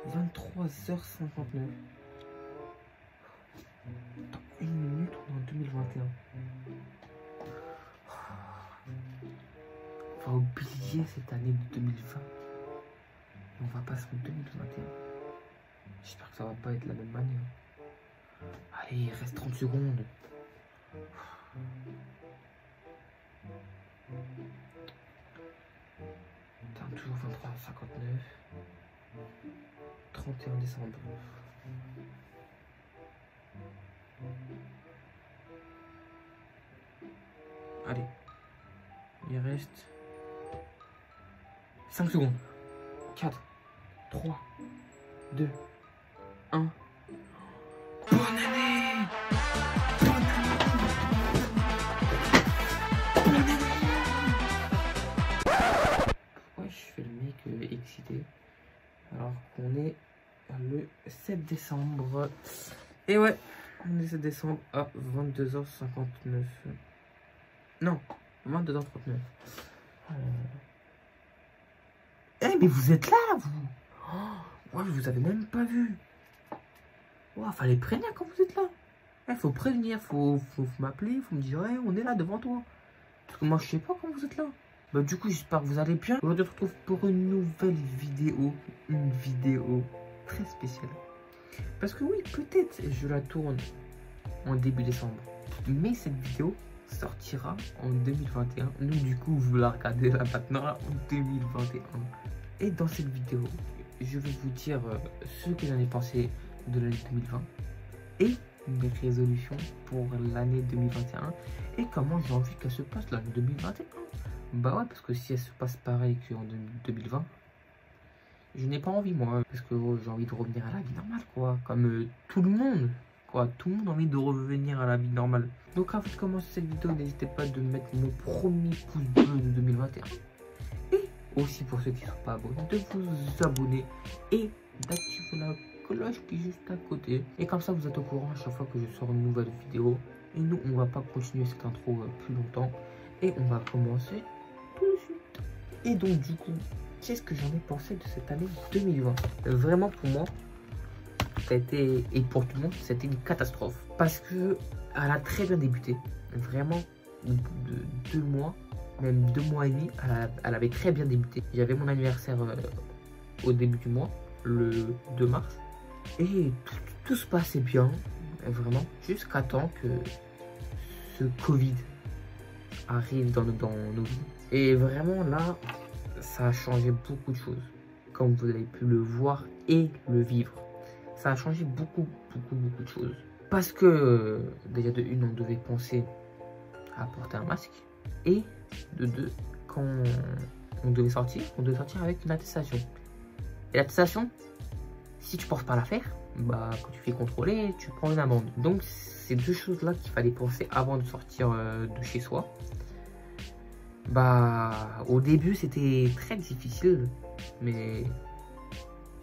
23h59. Dans 1 minute, on est en 2021. On va oublier cette année de 2020. Et on va passer en 2021. J'espère que ça va pas être la même manière. Allez, il reste 30 secondes. Putain, toujours 23h59. 31 décembre. Allez. Il reste 5 secondes. 4, 3, 2, 1. Bonne année! Bonne année! Bonne année! Pourquoi je fais le mec excité alors qu'on est le 7 décembre? Et ouais, on est 7 décembre à 22h59. Non, 22h39. Eh mais vous êtes là, vous! Oh, je vous avais même pas vu. Oh, fallait prévenir quand vous êtes là. Il faut prévenir, faut m'appeler, faut me dire ouais, on est là devant toi. Parce que moi je sais pas quand vous êtes là. Bah du coup j'espère que vous allez bien. Aujourd'hui on se retrouve pour une nouvelle vidéo. Une vidéo très spéciale. Parce que oui, peut-être je la tourne en début décembre. Mais cette vidéo sortira en 2021. Nous du coup vous la regardez là maintenant là, en 2021. Et dans cette vidéo, je vais vous dire ce que j'en ai pensé de l'année 2020 et mes résolutions pour l'année 2021 et comment j'ai envie qu'elle se passe l'année 2021. Bah ouais, parce que si elle se passe pareil qu'en 2020, je n'ai pas envie moi, parce que j'ai envie de revenir à la vie normale quoi, comme tout le monde quoi, tout le monde a envie de revenir à la vie normale. Donc avant de commencer cette vidéo, n'hésitez pas de mettre mon premier pouce bleu de 2021 et aussi pour ceux qui ne sont pas abonnés, de vous abonner et d'activer la cloche qui est juste à côté. Et comme ça, vous êtes au courant à chaque fois que je sors une nouvelle vidéo. Et nous, on va pas continuer cette intro plus longtemps. Et on va commencer tout de suite. Et donc, du coup, qu'est-ce que j'en ai pensé de cette année 2020? Vraiment, pour moi, ça a été, et pour tout le monde, c'était une catastrophe. Parce que elle a très bien débuté. Vraiment, au bout de 2 mois, même 2 mois et demi, elle avait très bien débuté. J'avais mon anniversaire au début du mois, le 2 mars. Et tout se passait bien, vraiment, jusqu'à temps que ce Covid arrive dans nos vies. Et vraiment là, ça a changé beaucoup de choses, comme vous avez pu le voir et le vivre. Ça a changé beaucoup de choses. Parce que, déjà de une, on devait penser à porter un masque. Et de deux, quand on devait sortir avec une attestation. Et l'attestation, si tu penses pas la faire, bah quand tu fais contrôler, tu prends une amende. Donc c'est deux choses là qu'il fallait penser avant de sortir de chez soi. Bah au début c'était très difficile, mais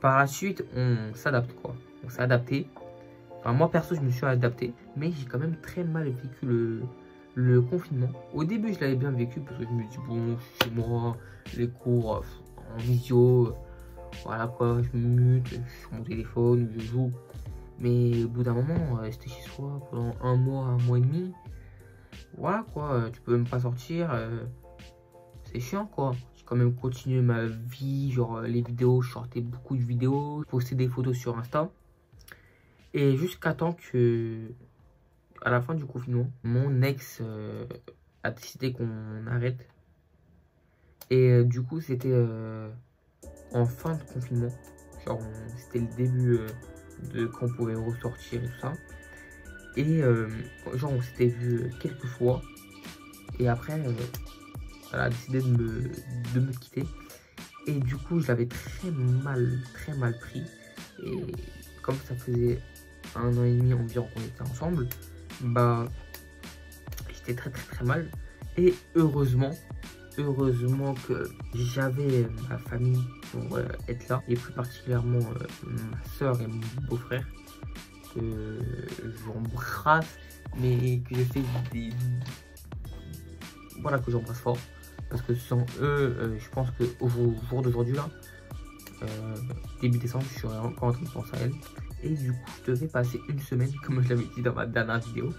par la suite on s'adapte quoi. On s'est adapté. Enfin moi perso je me suis adapté, mais j'ai quand même très mal vécu le confinement. Au début je l'avais bien vécu parce que je me dis bon chez moi, les cours en visio. Voilà quoi, je me mute, je suis sur mon téléphone, je joue. Mais au bout d'un moment, rester chez soi pendant 1 mois et demi. Voilà quoi, tu peux même pas sortir. C'est chiant quoi. J'ai quand même continué ma vie, genre les vidéos, je sortais beaucoup de vidéos, je postais des photos sur Insta. Et jusqu'à temps que, à la fin du confinement, mon ex a décidé qu'on arrête. Et du coup, c'était en fin de confinement, genre c'était le début de quand on pouvait ressortir et tout ça. Et genre on s'était vu quelques fois. Et après, elle a décidé de me quitter. Et du coup, je l'avais très mal pris. Et comme ça faisait 1 an et demi environ qu'on était ensemble, bah j'étais très mal. Et heureusement que j'avais ma famille pour être là, et plus particulièrement ma soeur et mon beau-frère que j'embrasse, mais que je fais des... Voilà, que j'embrasse fort, parce que sans eux, je pense qu'au jour d'aujourd'hui là, début décembre, je serai encore en train de penser à elle. Et du coup, je devais passer une semaine, comme je l'avais dit dans ma dernière vidéo.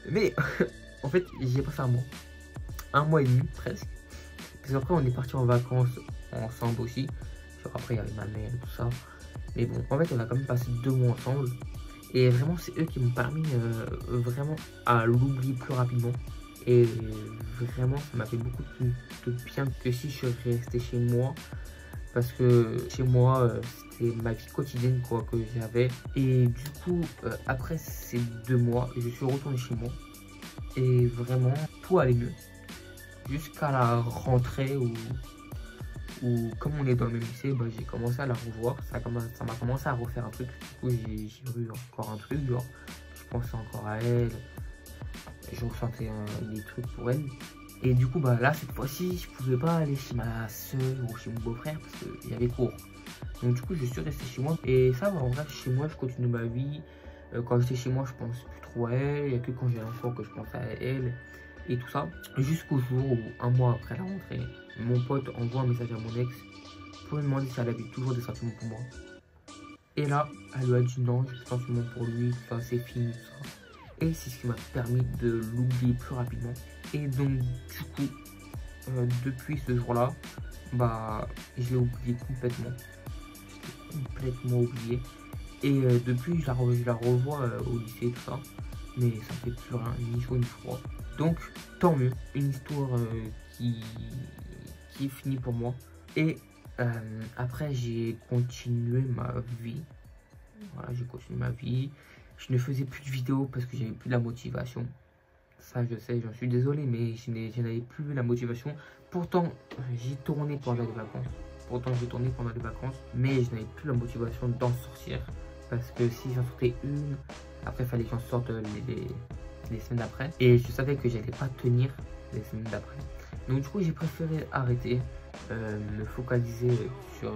Mais en fait, j'y ai passé un mois et demi presque. Parce qu'après, on est parti en vacances ensemble aussi. Genre après, il y avait ma mère et tout ça. Mais bon, en fait, on a quand même passé 2 mois ensemble. Et vraiment, c'est eux qui m'ont permis vraiment à l'oublier plus rapidement. Et vraiment, ça m'a fait beaucoup de bien que si je suis resté chez moi. Parce que chez moi, c'était ma vie quotidienne quoi, que j'avais. Et du coup, après ces 2 mois, je suis retourné chez moi. Et vraiment, tout allait mieux. Jusqu'à la rentrée où comme on est dans le même lycée, bah, j'ai commencé à la revoir. Ça m'a commencé à refaire un truc. Du coup, j'ai eu encore un truc. Genre, je pensais encore à elle. Je ressentais des trucs pour elle. Et du coup, bah là, cette fois-ci, je pouvais pas aller chez ma soeur ou chez mon beau-frère parce qu'il y avait cours. Donc du coup, je suis resté chez moi. Et ça, bah, en vrai, chez moi, je continue ma vie. Quand j'étais chez moi, je pense plus trop à elle. Il n'y a que quand j'ai un cours que je pense à elle. Et tout ça. Jusqu'au jour où, un mois après la rentrée, mon pote envoie un message à mon ex pour lui demander si elle avait toujours des sentiments pour moi. Et là, elle lui a dit non, j'ai des sentiments pour lui, tout ça, c'est fini, tout ça. Et c'est ce qui m'a permis de l'oublier plus rapidement. Et donc, du coup, depuis ce jour-là, bah, je l'ai oublié complètement. Je l'ai complètement oublié. Et depuis, je la revois au lycée, tout ça. Mais ça me fait plus rien, ni chaud ni froid. Donc, tant mieux. Une histoire qui est finie pour moi. Et après, j'ai continué ma vie. Voilà, j'ai continué ma vie. Je ne faisais plus de vidéos parce que j'avais plus la motivation. Ça, je sais, j'en suis désolé, mais je n'avais plus la motivation. Pourtant, j'ai tourné pendant les vacances. Mais je n'avais plus la motivation d'en sortir. Parce que si j'en sortais une, après, il fallait que j'en sorte les semaines d'après. Et je savais que j'allais pas tenir les semaines d'après. Donc, du coup, j'ai préféré arrêter, me focaliser sur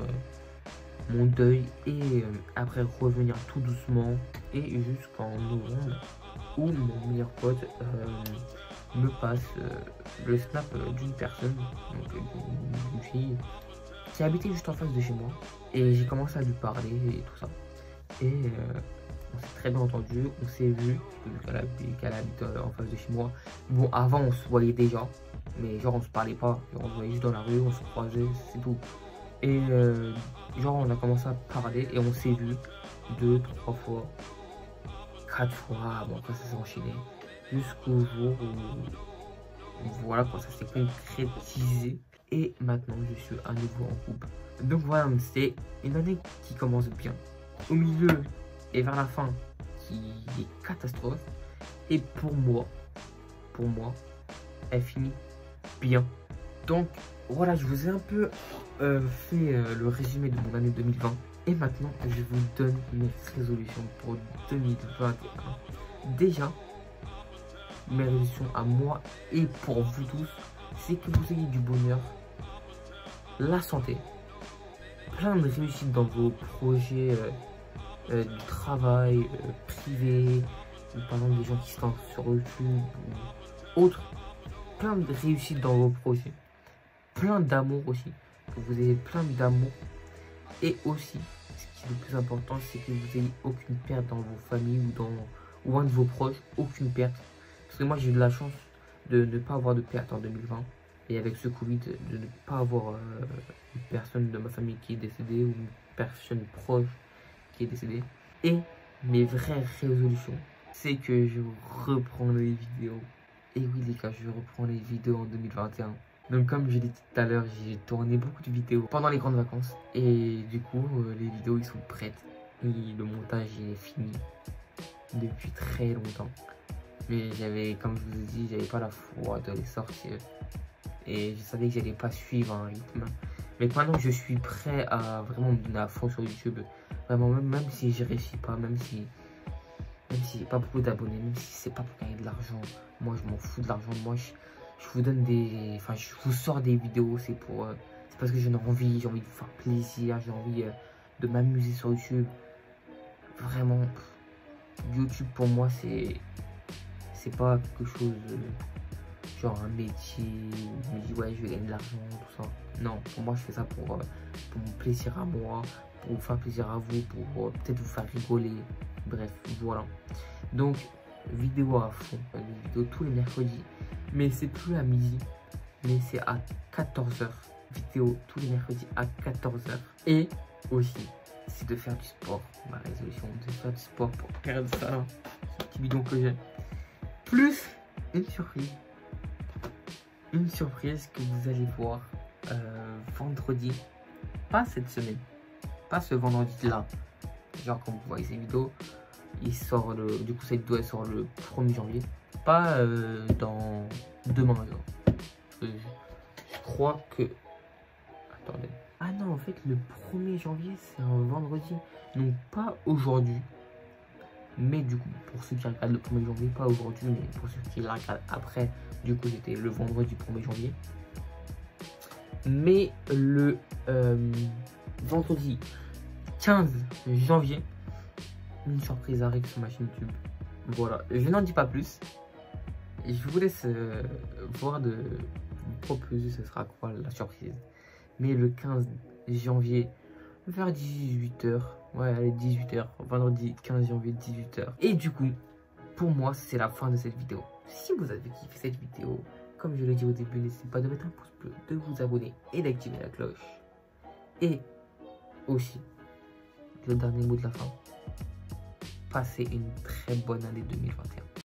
mon deuil et après revenir tout doucement et jusqu'en novembre où mon meilleur pote me passe le snap d'une personne, donc d'une fille qui habitait juste en face de chez moi, et j'ai commencé à lui parler et tout ça, et on s'est très bien entendu, on s'est vu qu'elle habite en face de chez moi. Bon, avant on se voyait déjà, mais genre on se parlait pas, genre, on se voyait juste dans la rue, on se croisait, c'est tout. Et genre on a commencé à parler et on s'est vu 2, 3 fois, 4 fois, bon après ça s'est enchaîné jusqu'au jour où voilà quoi, ça s'est concrétisé et maintenant je suis à nouveau en couple. Donc voilà, c'est une année qui commence bien, au milieu et vers la fin qui est catastrophe, et pour moi elle finit bien. Donc voilà, je vous ai un peu fait le résumé de mon année 2020. Et maintenant, je vous donne mes résolutions pour 2021. Déjà, mes résolutions à moi et pour vous tous, c'est que vous ayez du bonheur, la santé, plein de réussite dans vos projets du travail, privé, ou par exemple des gens qui se lancent sur YouTube ou autres. Plein de réussite dans vos projets, plein d'amour aussi, que vous ayez plein d'amour, et aussi ce qui est le plus important, c'est que vous n'ayez aucune perte dans vos familles ou un de vos proches, aucune perte. Parce que moi j'ai eu de la chance de ne pas avoir de perte en 2020, et avec ce Covid de ne pas avoir une personne de ma famille qui est décédée ou une personne proche qui est décédée. Et mes vraies résolutions, c'est que je reprends les vidéos. Et oui les gars, je reprends les vidéos en 2021. Donc comme je l'ai dit tout à l'heure, j'ai tourné beaucoup de vidéos pendant les grandes vacances. Et du coup, les vidéos ils sont prêtes. Et le montage est fini depuis très longtemps. Mais j'avais, comme je vous ai dit, j'avais pas la foi de les sortir. Et je savais que j'allais pas suivre un rythme. Mais maintenant je suis prêt à vraiment me donner à fond sur YouTube. Vraiment, même si je réussis pas, même si j'ai pas beaucoup d'abonnés, même si c'est pas pour gagner de l'argent, moi je m'en fous de l'argent. Moi je vous donne des, enfin je vous sors des vidéos, c'est parce que j'ai envie de vous faire plaisir, j'ai envie de m'amuser sur YouTube. Vraiment, YouTube pour moi c'est pas quelque chose genre un métier, je me dis ouais je vais gagner de l'argent, tout ça. Non, pour moi je fais ça pour mon plaisir à moi, pour vous faire plaisir à vous, pour peut-être vous faire rigoler. Bref, voilà. Donc, vidéo à fond, vidéo tous les mercredis. Mais c'est plus à midi, mais c'est à 14 h. Vidéo tous les mercredis à 14 h. Et aussi, c'est de faire du sport. Ma résolution, de faire du sport pour perdre ça. Ce petit bidon que j'ai. Plus une surprise. Une surprise que vous allez voir vendredi. Pas cette semaine. Pas ce vendredi-là. Genre, quand vous voyez ces vidéos, il sort le. Du coup, cette vidéo elle sort le 1er janvier. Pas dans demain, genre. Je crois que. Attendez. Ah non, en fait, le 1er janvier, c'est un vendredi. Donc, pas aujourd'hui. Mais du coup, pour ceux qui regardent le 1er janvier, pas aujourd'hui, mais pour ceux qui regardent après, du coup, c'était le vendredi 1er janvier. Mais le vendredi 15 janvier, une surprise arrive sur ma chaîne YouTube. Voilà, je n'en dis pas plus. Je vous laisse voir de vous proposer ce sera quoi la surprise. Mais le 15 janvier, vers 18 h. Ouais, allez, 18 h. Vendredi 15 janvier, 18 h. Et du coup, pour moi, c'est la fin de cette vidéo. Si vous avez kiffé cette vidéo, comme je l'ai dit au début, n'hésitez pas de mettre un pouce bleu, de vous abonner et d'activer la cloche. Et aussi, le dernier mot de la fin. Passez une très bonne année 2021.